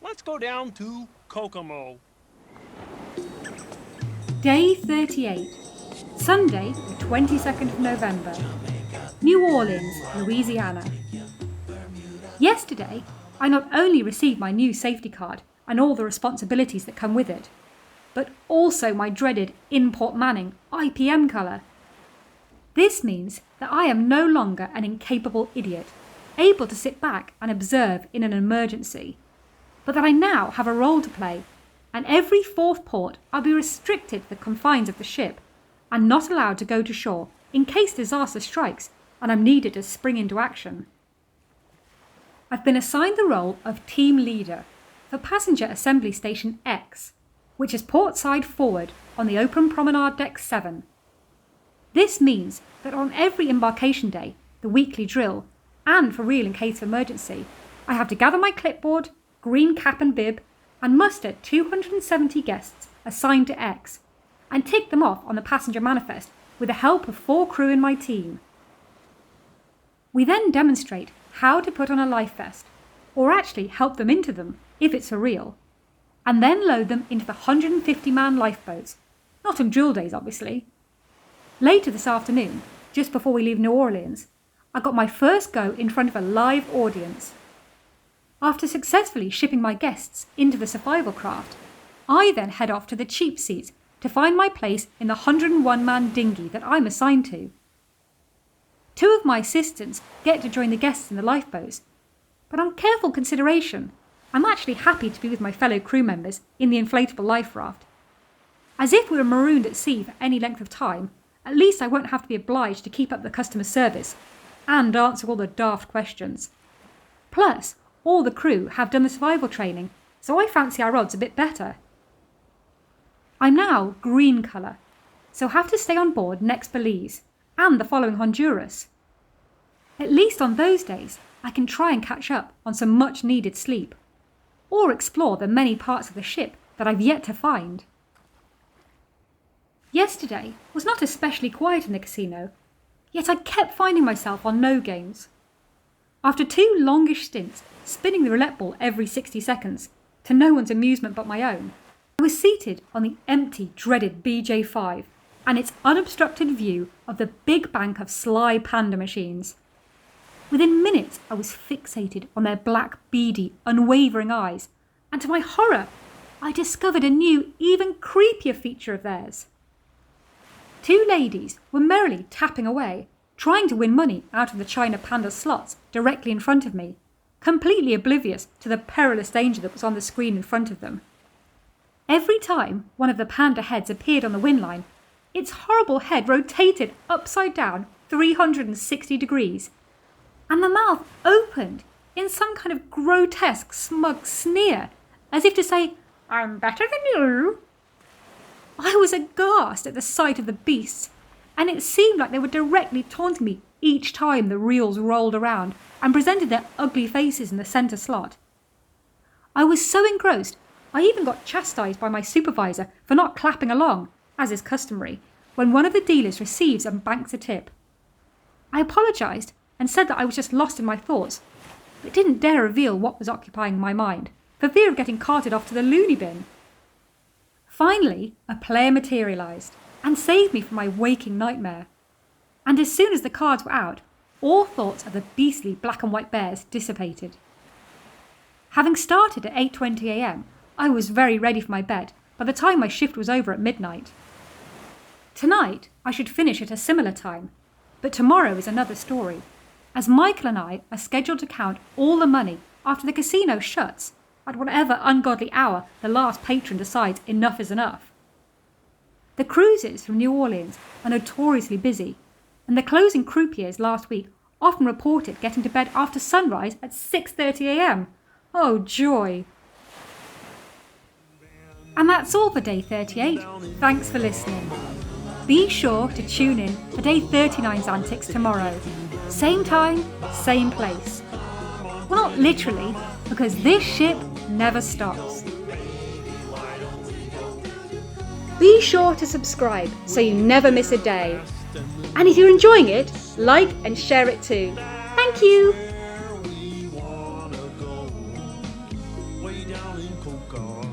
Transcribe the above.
Let's go down to Kokomo. Day 38, Sunday, the 22nd of November, New Orleans, Louisiana. Yesterday, I not only received my new safety card and all the responsibilities that come with it, but also my dreaded Import Manning IPM colour. This means that I am no longer an incapable idiot, able to sit back and observe in an emergency, but that I now have a role to play, and every fourth port I'll be restricted to the confines of the ship and not allowed to go to shore in case disaster strikes and I'm needed to spring into action. I've been assigned the role of team leader for Passenger Assembly Station X, which is portside forward on the open promenade deck 7. This means that on every embarkation day, the weekly drill, and for real in case of emergency, I have to gather my clipboard, green cap and bib, and muster 270 guests assigned to X, and tick them off on the passenger manifest with the help of 4 crew in my team. We then demonstrate how to put on a life vest, or actually help them into them if it's for real, and then load them into the 150-man lifeboats, not on drill days obviously. Later this afternoon, just before we leave New Orleans, I got my first go in front of a live audience. After successfully shipping my guests into the survival craft, I then head off to the cheap seats to find my place in the 101-man dinghy that I'm assigned to. 2 of my assistants get to join the guests in the lifeboats, but on careful consideration, I'm actually happy to be with my fellow crew members in the inflatable life raft. As if we were marooned at sea for any length of time, at least I won't have to be obliged to keep up the customer service and answer all the daft questions. Plus, all the crew have done the survival training, so I fancy our odds a bit better. I'm now green colour, so have to stay on board next Belize and the following Honduras. At least on those days, I can try and catch up on some much needed sleep, or explore the many parts of the ship that I've yet to find. Yesterday was not especially quiet in the casino, yet I kept finding myself on no games. After 2 longish stints spinning the roulette ball every 60 seconds, to no one's amusement but my own, I was seated on the empty, dreaded BJ5 and its unobstructed view of the big bank of sly panda machines. Within minutes I was fixated on their black, beady, unwavering eyes, and to my horror, I discovered a new, even creepier feature of theirs. 2 ladies were merrily tapping away, trying to win money out of the China Panda slots directly in front of me, completely oblivious to the perilous danger that was on the screen in front of them. Every time one of the panda heads appeared on the win line, its horrible head rotated upside down 360 degrees, and the mouth opened in some kind of grotesque, smug sneer, as if to say, "I'm better than you." I was aghast at the sight of the beasts, and it seemed like they were directly taunting me each time the reels rolled around and presented their ugly faces in the centre slot. I was so engrossed, I even got chastised by my supervisor for not clapping along, as is customary, when one of the dealers receives and banks a tip. I apologised and said that I was just lost in my thoughts, but didn't dare reveal what was occupying my mind, for fear of getting carted off to the loony bin. Finally, a player materialised and saved me from my waking nightmare. And as soon as the cards were out, all thoughts of the beastly black and white bears dissipated. Having started at 8:20 a.m, I was very ready for my bed by the time my shift was over at midnight. Tonight, I should finish at a similar time, but tomorrow is another story, as Michael and I are scheduled to count all the money after the casino shuts at whatever ungodly hour the last patron decides enough is enough. The cruises from New Orleans are notoriously busy, and the closing croupiers last week often reported getting to bed after sunrise at 6:30 a.m. Oh, joy! And that's all for day 38. Thanks for listening. Be sure to tune in for day 39's antics tomorrow. Same time, same place. Well, not literally, because this ship never stops. Be sure to subscribe so you never miss a day. And if you're enjoying it, like and share it too. Thank you! down in Kokomo.